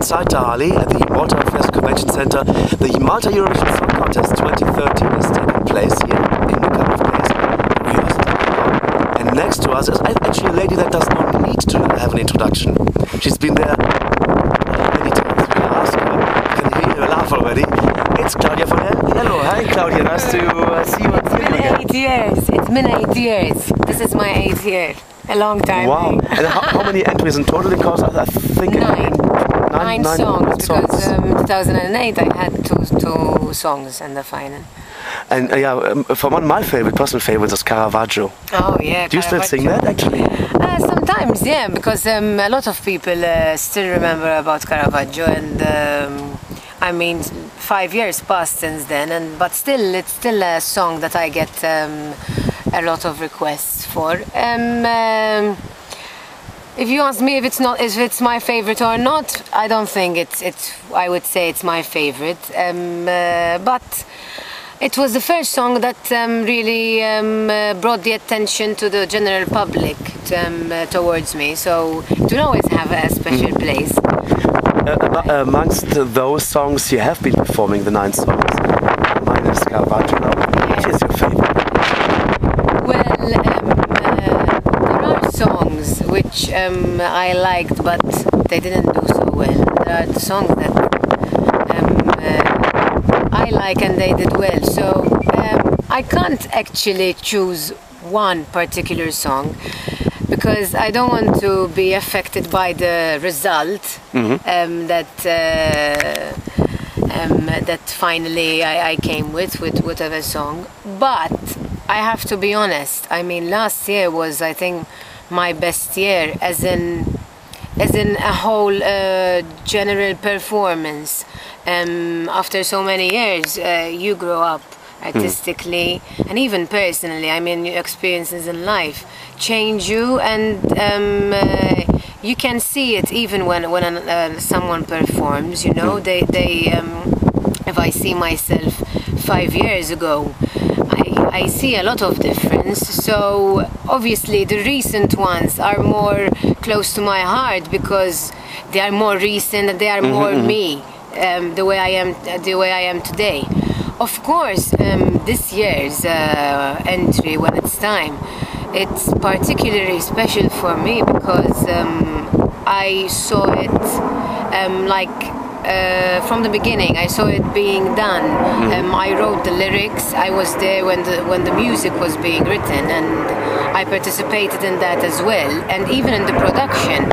outside Dali at the Malta Convention Center. The Malta Eurovision Song Contest 2013 is taking place here in a couple of days. And next to us is actually a lady that does not need to have an introduction. She's been there many times. We asked her, you can hear her laugh already. It's Claudia Faniello. Hi Claudia, nice to see you. It's been 8 years. It's been 8 years. This is my 8th year. A long time. Wow. And how many entries in total? Because I think nine songs. Because 2008 I had two songs in the final. And for one of my personal favorites is Caravaggio. Oh yeah. Do you still sing that actually? Sometimes, yeah, because a lot of people still remember about Caravaggio, and I mean 5 years passed since then, but still it's still a song that I get a lot of requests for. If you ask me if it's my favorite or not, I don't think I would say it's my favorite. But it was the first song that really brought the attention to the general public towards me, so it will always have a special place. Amongst those songs you have been performing, the 9 songs, mine is Caravaggio. Which is your favorite? Well, there are songs which I liked, but they didn't do so well. There are the songs that I like and they did well. So I can't actually choose one particular song, because I don't want to be affected by the result that finally I came with whatever song. But I have to be honest, I mean last year was, I think, my best year as in a whole general performance. After so many years you grow up artistically and even personally. I mean, your experiences in life change you, and you can see it even when someone performs, you know. If I see myself 5 years ago, I see a lot of difference. So obviously the recent ones are more close to my heart because they are more recent and they are more me, the way I am today. Of course, this year's entry, when it's time, it's particularly special for me because I saw it from the beginning. I saw it being done. I wrote the lyrics. I was there when the music was being written, and I participated in that as well, and even in the production.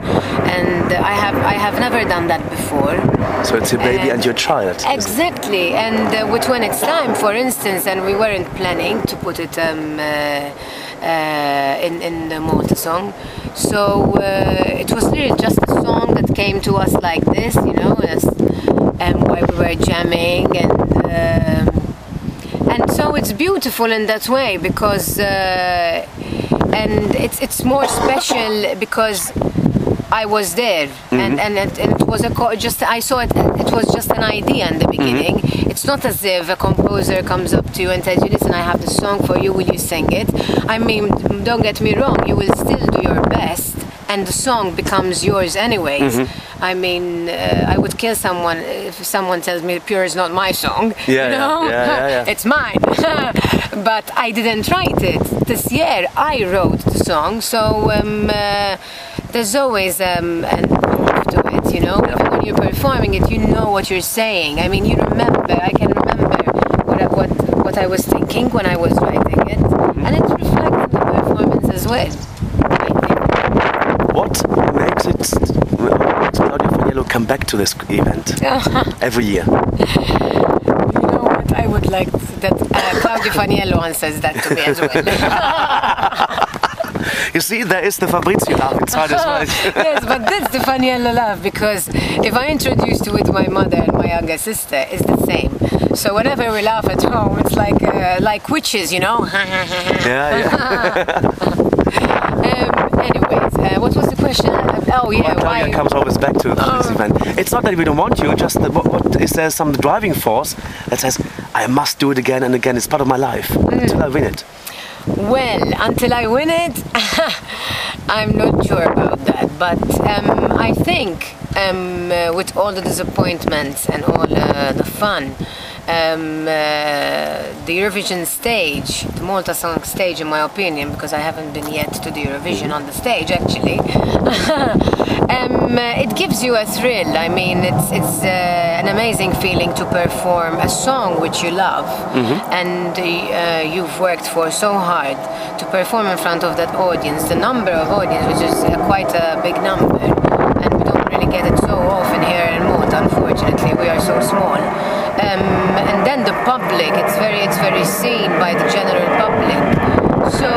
And I have never done that before. So it's your baby and your child. Exactly. And when it's time, for instance, and we weren't planning to put it in the Malta song, so it was really just a song that came to us like this, you know, while we were jamming, and so it's beautiful in that way because and it's more special because I was there, and it was I saw it. It was just an idea in the beginning. It's not as if a composer comes up to you and tells you, "Listen, I have the song for you. Will you sing it?" I mean, don't get me wrong. You will still do your best, and the song becomes yours anyways. I mean, I would kill someone if someone tells me "Pure" is not my song. Yeah, you know? yeah. It's mine. But I didn't write it. This year I wrote the song, so. There's always an groove to it, you know. Even when you're performing it, you know what you're saying. I mean, you remember. I can remember what I was thinking when I was writing it, and it reflects in the performance as well. What makes Claudia Faniello come back to this event every year? You know what? I would like that Claudia Faniello answers that to me as well. You see, there is the Fabrizio laugh inside as well. Yes, but that's the Faniello laugh, because if I introduced you with my mother and my younger sister, it's the same. So whenever we laugh at home, it's like witches, you know. Anyways, what was the question? Oh yeah, why Claudia comes always back to this event. It's not that we don't want you, just what is there some driving force that says I must do it again and again? It's part of my life until I win it. Well, until I win it, I'm not sure about that, but I think with all the disappointments and all the fun, the Eurovision stage, the Malta song stage, in my opinion, because I haven't been yet to the Eurovision on the stage actually, it gives you a thrill. I mean, it's an amazing feeling to perform a song which you love, and you've worked for so hard to perform in front of that audience. The number of audience, which is quite a big number, and we don't really get it so often here in Malta. Unfortunately, we are so small. And then the public, it's very seen by the general public. So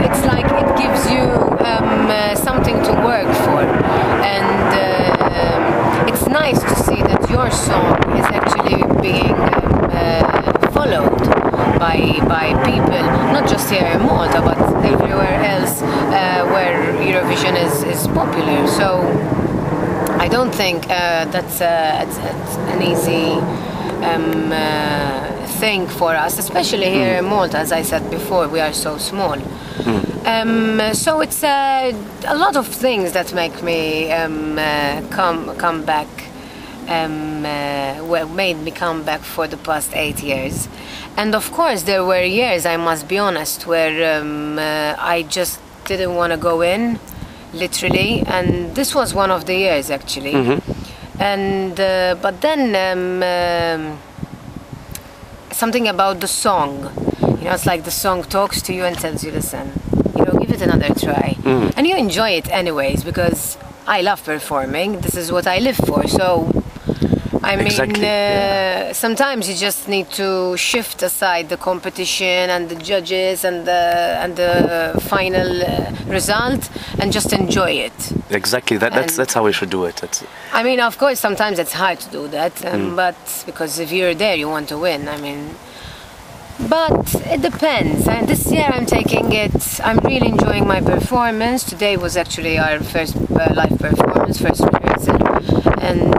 it's like it gives you something to work for, and it's nice to see that your song is actually being followed by people, not just here in Malta, but everywhere else where Eurovision is popular. So I don't think that's an easy thing for us, especially here in Malta. As I said before, we are so small. So it's a lot of things that make me come back. Made me come back for the past 8 years. And of course there were years, I must be honest, where I just didn't want to go in, literally, and this was one of the years actually. And but then something about the song, it's like the song talks to you and tells you, listen, give it another try, and you enjoy it anyways, because I love performing. This is what I live for. So I mean, sometimes you just need to shift aside the competition and the judges and the final result and just enjoy it. Exactly. That's how we should do it. I mean, of course, sometimes it's hard to do that, but because if you're there, you want to win. I mean, but it depends. And this year I'm taking it. I'm really enjoying my performance. Today was actually our first live performance, first rehearsal, and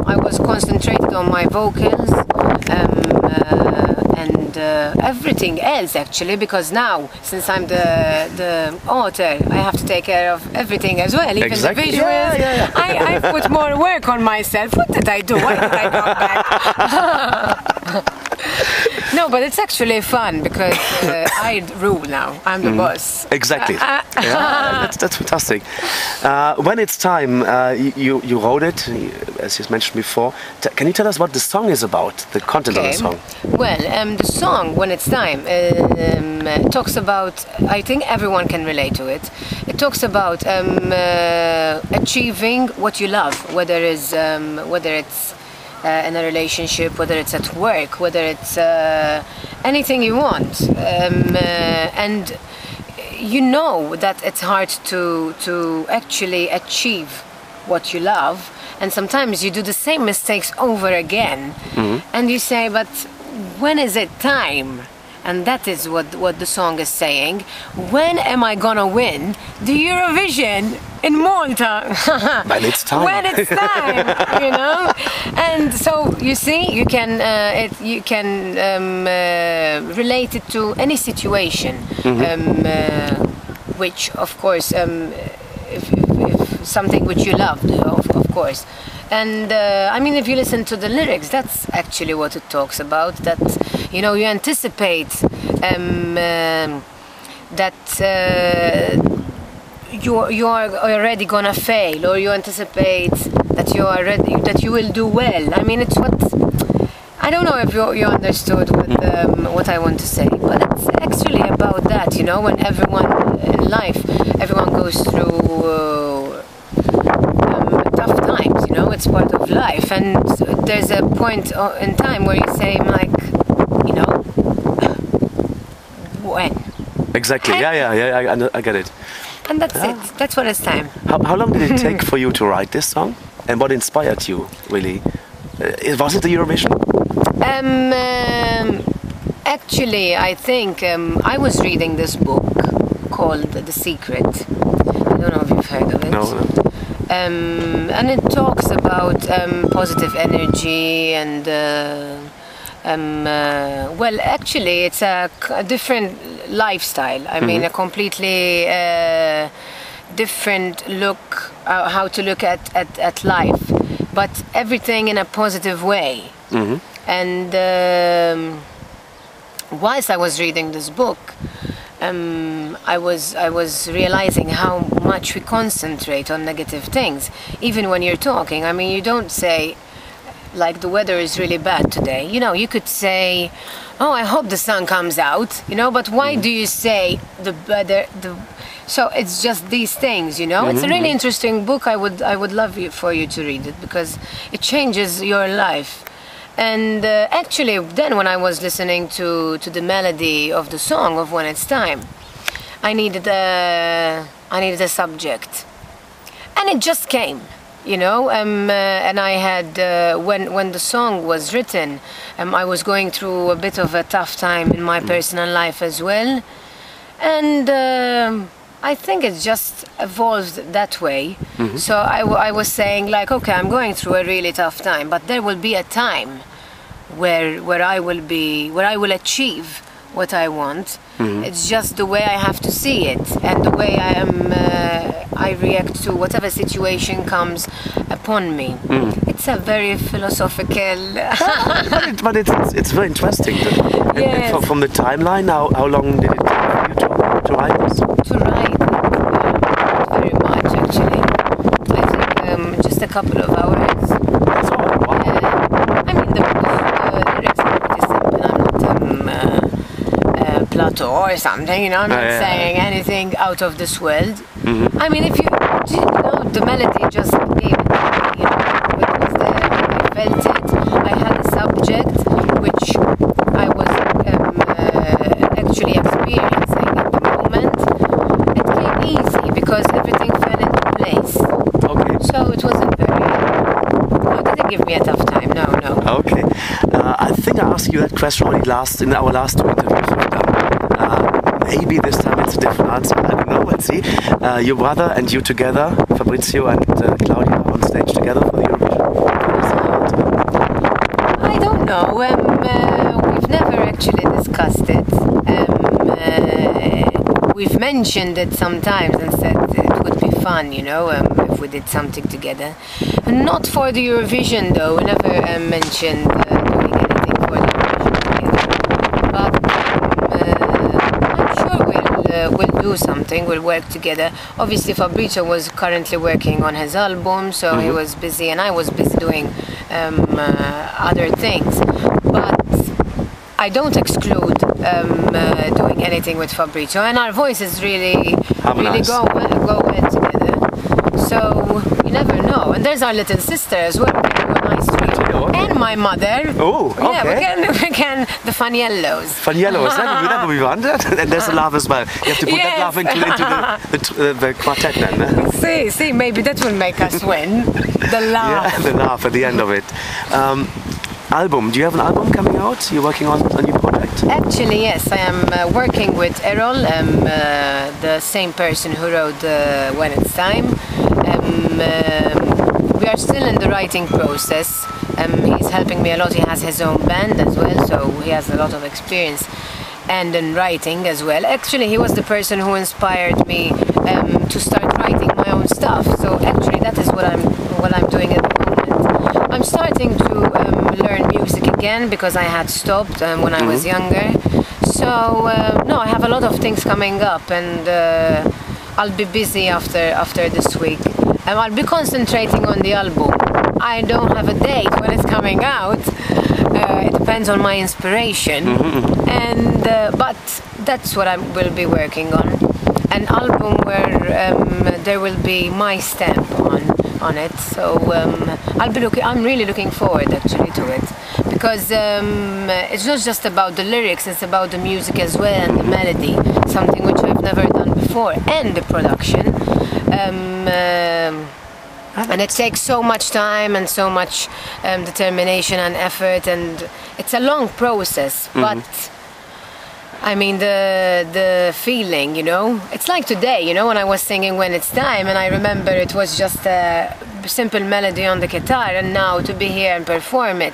I was concentrated on my vocals and everything else actually, because now, since I'm the author, I have to take care of everything as well, even the visuals. I put more work on myself. What did I do? Why did I come back? No, but it's actually fun because I rule now. I'm the boss. Exactly. That's fantastic. When it's time, you wrote it, as you mentioned before. Can you tell us what the song is about, the content of the song? Well, the song, When It's Time, talks about, I think everyone can relate to it. It talks about achieving what you love, whether it's in a relationship, whether it's at work, whether it's anything you want, and you know that it's hard to actually achieve what you love, and sometimes you do the same mistakes over again, and you say, but when is it time? And that is what the song is saying. When am I gonna win the Eurovision in Malta? When it's time. When it's time, And so you see, you can relate it to any situation, which of course, if something which you loved, of course. And I mean, if you listen to the lyrics, that's actually what it talks about. That you anticipate that you are already gonna fail, or you anticipate that you will do well. I mean, it's what I don't know if you understood what I want to say, but it's actually about that. When everyone in life, everyone goes through tough times, it's part of life, and there's a point in time where you say, like, when? Exactly. Yeah. I get it. And that's it. That's what it's time. How long did it take for you to write this song, and what inspired you, really? Was it the Eurovision? Actually, I think I was reading this book called The Secret. I don't know if you've heard of it. No. And it talks about positive energy and well, actually it's a different lifestyle. I mean, a completely different look, how to look at life, but everything in a positive way. And whilst I was reading this book, I was realizing how much we concentrate on negative things, even when you're talking. I mean, you don't say, like, the weather is really bad today. You know, you could say, oh, I hope the sun comes out, you know, but why do you say the weather, so it's just these things, you know. It's a really interesting book. I would love for you to read it, because it changes your life. And actually, then when I was listening to the melody of the song of When It's Time, I needed a subject, and it just came, you know. And I had when the song was written, I was going through a bit of a tough time in my personal life as well, and I think it just evolved that way. So I was saying, like, okay, I'm going through a really tough time, but there will be a time where I will achieve what I want. It's just the way I have to see it, and the way I react to whatever situation comes upon me. It's a very philosophical. but it's very interesting. Yes. And from the timeline, how long did it take for you to write this? To write, not very much actually. I think just a couple of hours. That's all. Wow. I mean, the lyrics are pretty simple. I'm not Plato or something, you know. I'm not saying anything out of this world. I mean, if you know, the melody just gave it to me, you know. It was there, I felt it. I had a subject which I was actually experiencing at the moment. It came easy because everything fell into place. Okay. So it wasn't very. It didn't give me a tough time. No. Okay. I think I asked you that question already in our last two interviews we've done. Maybe this time it's a different answer. I don't know. Let's see. Your brother and you together, Fabrizio and Claudia, on stage together for the Eurovision. I don't know. We've never actually discussed it. We've mentioned it sometimes and said it would be fun, you know, if we did something together. Not for the Eurovision, though. We never mentioned doing anything for the Eurovision together. But I'm sure we'll do something. We'll work together. Obviously, Fabrizio was currently working on his album, so he was busy, and I was busy doing other things. But I don't exclude doing anything with Fabrizio, and our voices really go well together. So you never know. And there's our little sister as well, and my mother. Oh, okay. Yeah, we can the Faniellos. Faniellos, that would be fun. And there's the laugh as well. You have to put that laugh into the quartet then. See, maybe that will make us win. The laugh. Yeah, the laugh at the end of it. Album. Do you have an album coming out? You're working on a new project? Actually, yes. I am working with Errol, the same person who wrote When It's Time. We are still in the writing process. He's helping me a lot. He has his own band as well, so he has a lot of experience. And in writing as well. Actually, he was the person who inspired me to start writing my own stuff. So actually, that is what I'm doing at the moment. I'm starting to learn music again because I had stopped when I was younger. So no, I have a lot of things coming up, and I'll be busy after this week. I'll be concentrating on the album. I don't have a date when it's coming out. It depends on my inspiration, and but that's what I will be working on. An album where there will be my stamp on it. So I'm really looking forward actually to it, because it's not just about the lyrics, it's about the music as well, and the melody, something which I've never done before, and the production. And it takes so much time and so much determination and effort, and it's a long process, but I mean, the feeling, you know, it's like today, you know, when I was singing When It's Time, and I remember it was just a simple melody on the guitar, and now to be here and perform it,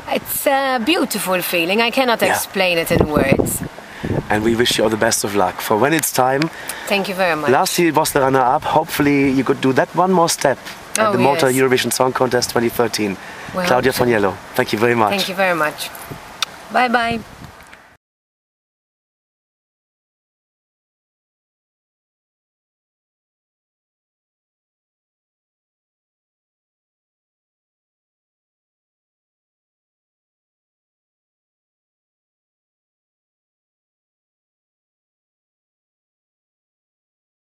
it's a beautiful feeling. I cannot explain it in words. and we wish you all the best of luck for when it's time. Thank you very much. Last year was the runner-up. Hopefully you could do that one more step at the Malta Eurovision Song Contest 2013. Well, Claudia Faniello, thank you very much. Thank you very much. Bye bye.